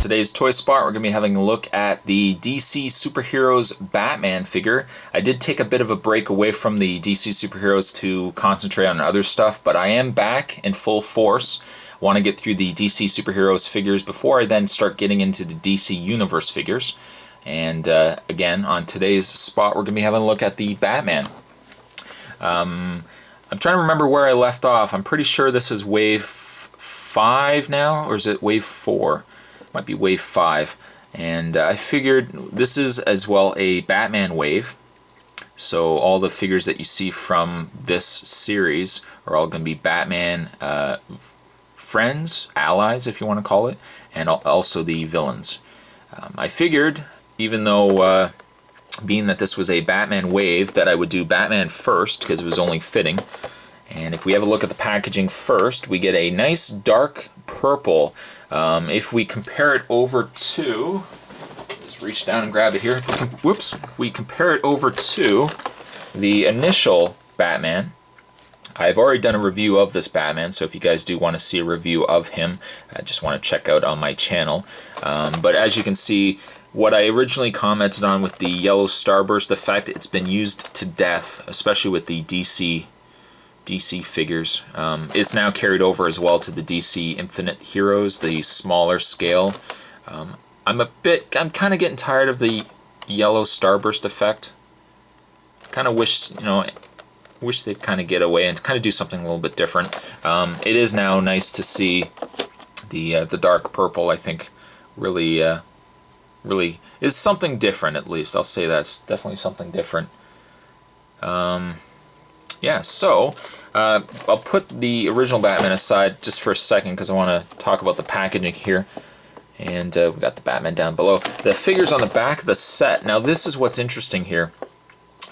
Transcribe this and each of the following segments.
today's Toy Spot, we're going to be having a look at the DC Superheroes Batman figure. I did take a bit of a break away from the DC Superheroes to concentrate on other stuff, but I am back in full force. I want to get through the DC Superheroes figures before I then start getting into the DC Universe figures. And again, on today's spot, we're going to be having a look at the Batman. I'm trying to remember where I left off. I'm pretty sure this is wave 5 now, or is it wave 4? Might be wave 5. And I figured this is as well a Batman wave. So all the figures that you see from this series are all going to be Batman friends, allies if you want to call it, and also the villains. I figured, even though being that this was a Batman wave, that I would do Batman first because it was only fitting. And if we have a look at the packaging first, we get a nice dark purple. If we compare it over to, just reach down and grab it here. If we compare it over to the initial Batman. I've already done a review of this Batman, so if you guys do want to see a review of him, I just want to check out on my channel. But as you can see, what I originally commented on with the yellow starburst effect, it's been used to death, especially with the DC figures. It's now carried over as well to the DC Infinite Heroes, the smaller scale. I'm kind of getting tired of the yellow starburst effect. Kind of wish they'd kind of get away and kind of do something a little bit different. It is now nice to see the dark purple. I think really is something different. At least I'll say that's definitely something different. Yeah, so I'll put the original Batman aside just for a second because I want to talk about the packaging here. And we got the Batman down below. The figures on the back of the set. Now this is what's interesting here.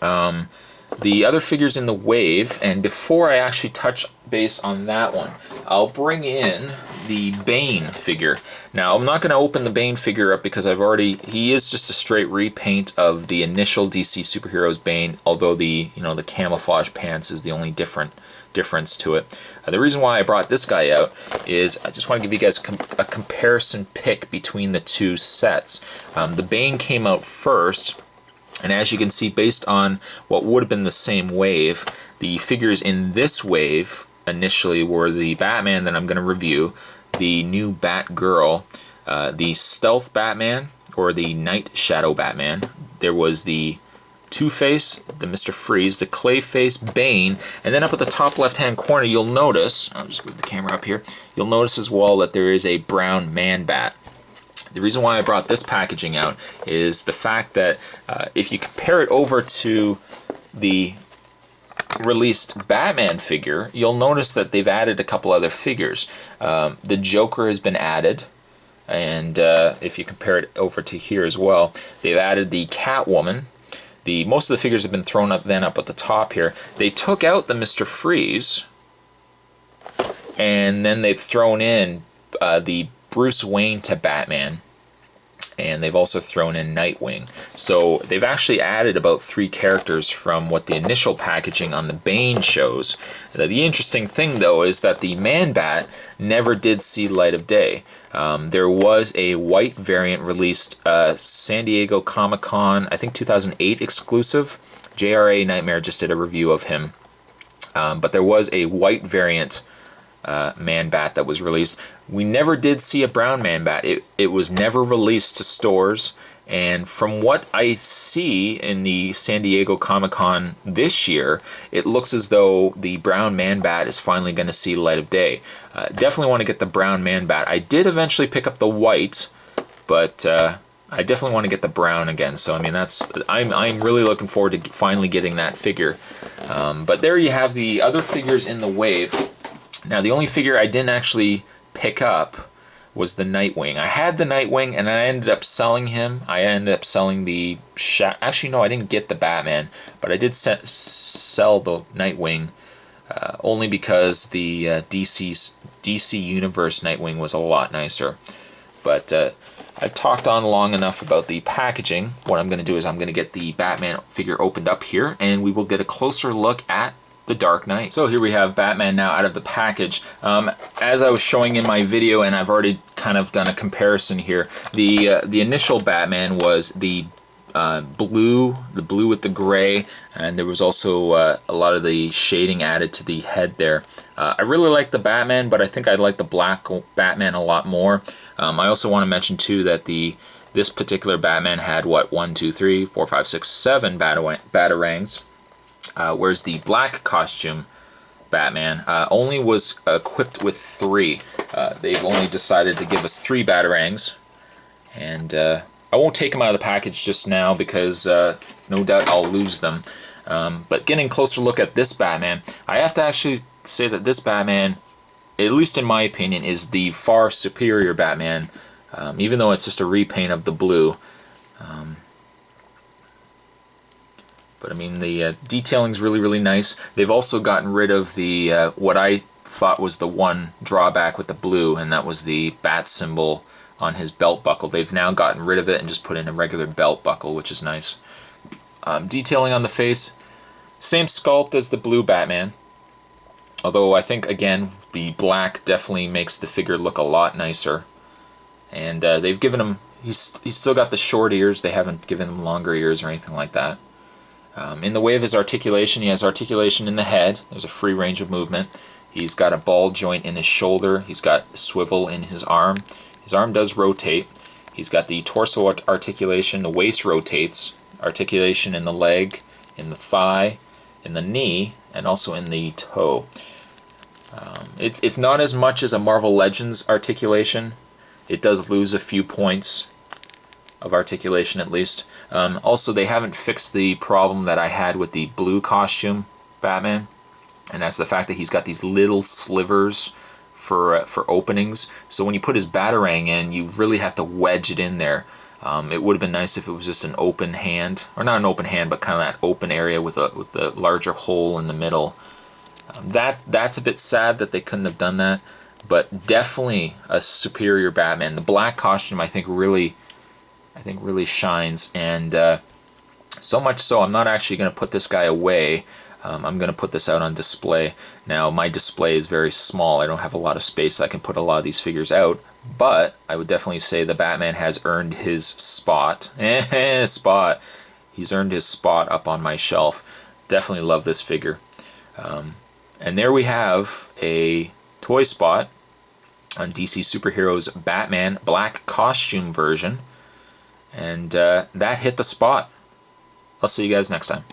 The other figures in the wave, and before I actually touch base on that one, I'll bring in the Bane figure. Now I'm not going to open the Bane figure up because he is just a straight repaint of the initial DC Superheroes Bane, although the camouflage pants is the only difference to it. The reason why I brought this guy out is I just want to give you guys a comparison pick between the two sets. The Bane came out first. And as you can see, based on what would have been the same wave, the figures in this wave initially were the Batman that I'm going to review, the new Batgirl, the Stealth Batman, or the Night Shadow Batman. There was the Two-Face, the Mr. Freeze, the Clayface, Bane, and then up at the top left-hand corner, you'll notice, I'll just move the camera up here, you'll notice as well that there is a brown Man-Bat. The reason why I brought this packaging out is the fact that if you compare it over to the released Batman figure, you'll notice that they've added a couple other figures. The Joker has been added, and if you compare it over to here as well, they've added the Catwoman. Most of the figures have been thrown up at the top here. They took out the Mr. Freeze, and then they've thrown in the Bruce Wayne to Batman, and they've also thrown in Nightwing. So they've actually added about 3 characters from what the initial packaging on the Bane shows. The interesting thing though is that the Man-Bat never did see light of day. There was a white variant released San Diego Comic-Con, I think 2008 exclusive. JRA Nightmare just did a review of him. But there was a white variant Man-Bat that was released. We never did see a brown Man-Bat. It was never released to stores, and from what I see in the San Diego Comic-Con this year, it looks as though the brown Man-Bat is finally going to see light of day. Definitely want to get the brown Man-Bat. I did eventually pick up the white, but I definitely want to get the brown again. So I mean, I'm really looking forward to finally getting that figure. But there you have the other figures in the wave. Now the only figure I didn't actually pick up was the Nightwing. I had the Nightwing and I ended up selling him. I ended up selling the actually no, I didn't get the Batman, but I did sell the Nightwing only because the DC Universe Nightwing was a lot nicer. But I've talked on long enough about the packaging. What I'm going to do is I'm going to get the Batman figure opened up here, and we will get a closer look at the Dark Knight. So here we have Batman now out of the package. As I was showing in my video, and I've already kind of done a comparison here, the initial Batman was the blue with the gray, and there was also a lot of the shading added to the head there. I really like the Batman, but I think I like the black Batman a lot more. I also want to mention too that this particular Batman had what, 1, 2, 3, 4, 5, 6, 7 batarangs, whereas the black costume Batman only was equipped with 3. They've only decided to give us 3 batarangs, and I won't take them out of the package just now because no doubt I'll lose them. But getting a closer look at this Batman, I have to actually say that this Batman, at least in my opinion, is the far superior Batman, even though it's just a repaint of the blue. But I mean, the detailing's really nice. They've also gotten rid of the what I thought was the one drawback with the blue, and that was the bat symbol on his belt buckle. They've now gotten rid of it and just put in a regular belt buckle, which is nice. Detailing on the face, same sculpt as the blue Batman, although I think, again, the black definitely makes the figure look a lot nicer. And they've given him, he's still got the short ears. They haven't given him longer ears or anything like that. In the way of his articulation, he has articulation in the head. There's a free range of movement. He's got a ball joint in his shoulder. He's got swivel in his arm. His arm does rotate. He's got the torso articulation. The waist rotates. Articulation in the leg, in the thigh, in the knee, and also in the toe. It's not as much as a Marvel Legends articulation. It does lose a few points of articulation at least. Also, they haven't fixed the problem that I had with the blue costume Batman, and that's the fact that he's got these little slivers for openings. So when you put his Batarang in, you really have to wedge it in there. It would have been nice if it was just an open hand, or not an open hand, but kind of that open area with a larger hole in the middle. That's a bit sad that they couldn't have done that, but definitely a superior Batman. The black costume I think really shines, and so much so I'm not actually going to put this guy away. I'm going to put this out on display. Now my display is very small. I don't have a lot of space that I can put a lot of these figures out, but I would definitely say the Batman has earned his spot. He's earned his spot up on my shelf. Definitely love this figure. And there we have a toy spot on DC Superheroes Batman black costume version. And that hit the spot. I'll see you guys next time.